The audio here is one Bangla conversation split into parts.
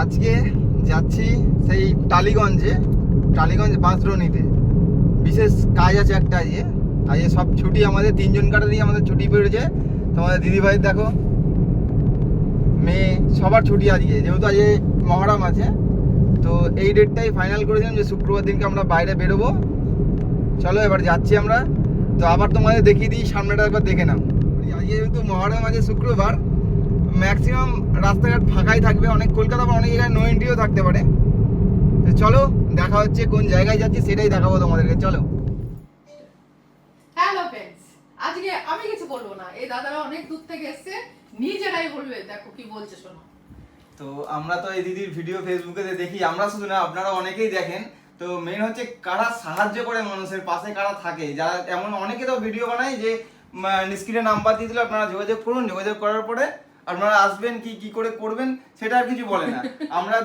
আজকে যাচ্ছি সেই টালিগঞ্জ বাঁশদ্রোণীতে। বিশেষ কাজ আছে একটা আজকে সব ছুটি, আমাদের 3 জন কাটারই আমাদের ছুটি পড়েছে। তোমাদের দিদিভাই দেখো, মেয়ে সবার ছুটি আজকে, যেহেতু আজকে মহরম আছে। তো এই ডেটটাই ফাইনাল করেছিলাম যে শুক্রবার দিনকে আমরা বাইরে বেরোবো। চলো এবার যাচ্ছি আমরা। তো আবার তোমাদের দেখিয়ে দিই, সামনেটা একবার দেখে নাও। আজকে যেহেতু মহরম আছে শুক্রবার, ম্যাক্সিমাম রাস্তাঘাট ফাঁকাই থাকবে। অনেক কলকাতা বা অনেক জায়গায় নো এন্ট্রিও থাকতে পারে। তো চলো দেখা হচ্ছে, কোন জায়গায় যাচ্ছি সেটাই দেখাবো তোমাদেরকে। চলো। হ্যালো ফ্রেন্ডস, আজকে আমি কিছু বলবো না, এই দাদারা অনেক দূর থেকে এসেছে, নিজেরাই বলবে। দেখো কি বলছে, শোনো। তো আমরা তো এই দিদির ভিডিও ফেসবুকে দেখি, আমরা শুধু না আপনারা অনেকেই দেখেন। তো মেন হচ্ছে কারা সাহায্য করে, মানুষের পাশে কারা থাকে, যারা এমন অনেকে তো ভিডিও বানায় যে স্ক্রিনে নাম্বার দিয়ে দিলে আপনারা যোগাযোগ করুন, যোগাযোগ করার পরে আপনারা আসবেন, কি করে করবেন সেটা আর কিছু বলে না। আমরা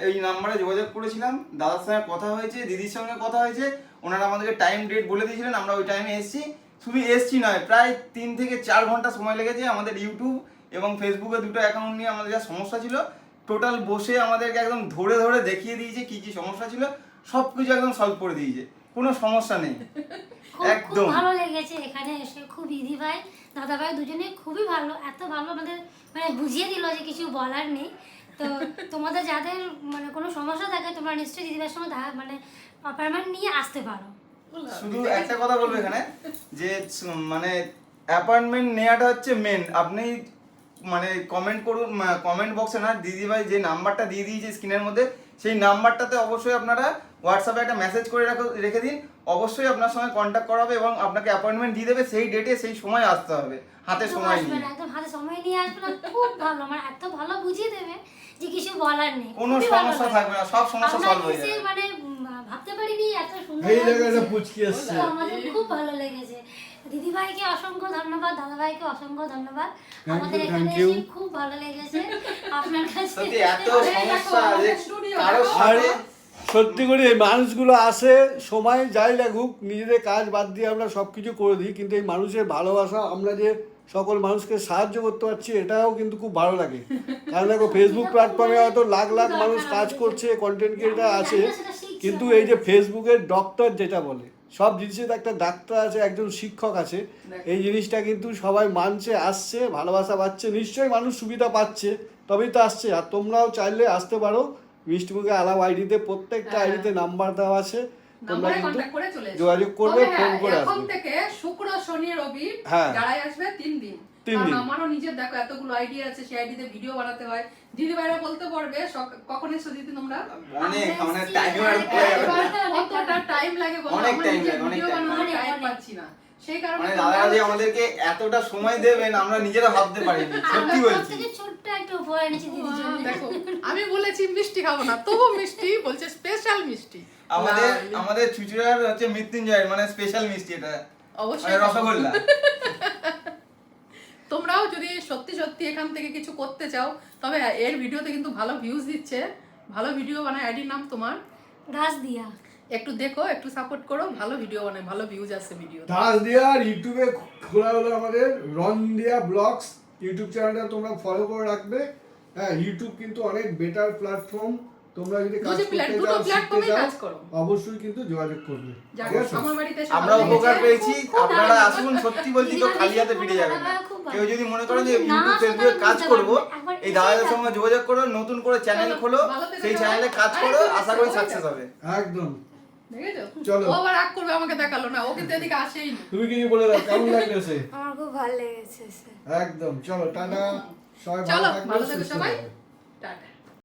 এই নাম্বারে যোগাযোগ করেছিলাম, দাদার সঙ্গে কথা হয়েছে, দিদির সঙ্গে কথা হয়েছে, ওনারা আমাদেরকে টাইম ডেট বলে দিয়েছিলেন, আমরা ওই টাইমে এসেছি। শুধু এসছি নয়, প্রায় 3 থেকে 4 ঘন্টা সময় লেগেছে। আমাদের ইউটিউব এবং ফেসবুকে দুটো অ্যাকাউন্ট নিয়ে আমাদের যা সমস্যা ছিল, টোটাল বসে আমাদেরকে একদম ধরে ধরে দেখিয়ে দিয়েছে কি সমস্যা ছিল, সব কিছু একদম সলভ করে দিয়েছে, কোনো সমস্যা নেই একদম। ভালো লেগেছে এখানে এসে, খুব ইজি ভাই দাদা ভাই দুজনে খুবই ভালো, এত ভালো আমাদের মানে বুঝিয়ে দিল যে কিছু বলার নেই। তো তোমাদের যাদের মানে কোনো সমস্যা থাকে তোমরা নিশ্চয়ই দিদিভাইয়ের সঙ্গে মানে অ্যাপয়েন্টমেন্ট নিয়ে আসতে পারো। শুধু একটা কথা বলবো এখানে, যে মানে অ্যাপয়েন্টমেন্ট নেওয়াটা হচ্ছে মেন। আপনি মানে কমেন্ট করুন, কমেন্ট বক্সে না, দিদিভাই যে নাম্বারটা দিয়ে দিয়েছে স্ক্রিনের মধ্যে, সেই নাম্বারটাতে অবশ্যই আপনারা হোয়াটসঅ্যাপে একটা মেসেজ করে রেখে দিন। অবশ্যই আপনার সঙ্গে কন্ট্যাক্ট করা হবে এবং আপনাকে অ্যাপয়েন্টমেন্ট দিয়ে দেবে, সেই ডেটে সেই সময় আসতে হবে, হাতে সময় নিয়ে। একদম হাতে সময় নিয়ে আসবে না, খুব ভালো, মানে এত ভালো বুঝিয়ে দেবে যে কিছু বলার নেই, কোনো সমস্যা থাকবে না, সব সমস্যা সলভ হয়ে যাবে। মানে ভাবতে পারিনি এত সুন্দর এই জায়গাটা পুচকি আসছে, আমাদের খুব ভালো লেগেছে। দিদিভাইকে অসংখ্য ধন্যবাদ, দাদাভাইকে অসংখ্য ধন্যবাদ, আমাদের এখানে এসে খুব ভালো লেগেছে। আপনার কাছে সত্যি এত সমস্যা যে কারোর আর সাথে সত্যি করে এই মানুষগুলো আসে, সময় যাই লাগুক নিজেদের কাজ বাদ দিয়ে আমরা সব কিছু করে দিই, কিন্তু এই মানুষের ভালোবাসা, আমরা যে সকল মানুষকে সাহায্য করতে পারছি এটাও কিন্তু খুব ভালো লাগে। কারণ দেখো ফেসবুক প্ল্যাটফর্মে হয়তো লাখ লাখ মানুষ কাজ করছে, কন্টেন্ট ক্রিয়েটার আছে, কিন্তু এই যে ফেসবুকের ডক্টর যেটা বলে, সব জিনিসের একটা ডাক্তার আছে, একজন শিক্ষক আছে, এই জিনিসটা কিন্তু সবাই মানছে, আসছে, ভালোবাসা পাচ্ছে, নিশ্চয়ই মানুষ সুবিধা পাচ্ছে, তবেই তো আসছে। আর তোমরাও চাইলে আসতে পারো, মিষ্টিমুখে আলাপ আইডিতে, প্রত্যেকটা আইডিতে নাম্বার দেওয়া আছে, তোমরা কিন্তু যোগাযোগ করবে, ফোন করে এখন আসবে। থেকে শুক্র শনি রবি হ্যাঁ। যারাই আসবে 3 দিন। 3 কারণ দিন। আমারও নিজের দেখো এতগুলো আইডিয়া আছে, সেই আইডিতে ভিডিও বানাতে হয়। দিদি ভাইরা বলতে পারবে কখন এসো দিদি তোমরা, অনেক আমাদের টাইম আর পড়ে যাবে। কতটা টাইম লাগে বলো, অনেক আমরা time নিজের লাগে, অনেক ভিডিও time বানানোর লাগে। টাইম পাচ্ছি না, সেই কারণে মানে দাদারা যে আমাদেরকে এতটা সময় দেবেন আমরা নিজেরা ভাবতে পারিনি, সত্যি বলছি। থেকে ছোট্ট একটা উপহার এনেছি দিদির জন্য। দেখো আমি বলেছি মিষ্টি খাবো না, তবু মিষ্টি বলছে, স্পেশাল মিষ্টি। আমাদের চুচুড়ার হচ্ছে মৃত্যুঞ্জয়ের মানে স্পেশাল মিষ্টি, এটা অবশ্যই মানে রসগোল্লা। তোমরাও যদি সত্যি সত্যি এখান থেকে কিছু করতে চাও, তবে এর ভিডিওতে কিন্তু ভালো ভিউজ দিচ্ছে, ভালো ভিডিও বানায়। আইডির নাম তোমার ঘাস দিয়া, একটু দেখো, একটু সাপোর্ট করো, ভালো ভিডিও বানায়, ভালো ভিউজ আসছে ভিডিও। দাস দিয়া আর ইউটিউবে খোলা হলো আমাদের রনদিয়া ব্লগস ইউটিউব চ্যানেলটা, তোমরা ফলো করে রাখবে। হ্যাঁ, ইউটিউব কিন্তু অনেক বেটার প্ল্যাটফর্ম, তোমরা যদি কাজ করতে চাও, দুটো শিখতে প্ল্যাটফর্মে চাও, কাজ করো। অবশ্যই কিন্তু যোগাযোগ করবে। যাক, ঠিক আছে? আমার বাড়িতে এসে আমরা ভালো উপকার লেগেছে। পেয়েছি, খুব আপনারা ভালো। আসুন, সত্যি বলছি তো খালি হাতে ফিরে যাবেন না। খুব ভালো। কেউ যদি মনে করেন যে তুমি না ইউটিউব আসো ফেসবুকে তাহলে কাজ বুঝতে করব, পারবে না। একবার এই এসেই দাদাদের দেখো। সঙ্গে যোগাযোগ করো, নতুন করে চ্যানেল খোলো, ভালো থেকো সেই সবাই। চ্যানেলে কাজ করো, আশা করি সাকসেস হবে। একদম। দেখেছো? চলো। ও আবার রাগ করবে, আমাকে দেখালো না, ও কিন্তু এদিকে আসেই না। তুমি কি বলে দাও, কেমন লাগতেছে? আমার খুব ভালো লেগেছে। একদম। চলো টাটা, সবাই চলো ভালো থাকবে, ভালো থেকো সুস্থ সবাই, থাকবে। টাটা।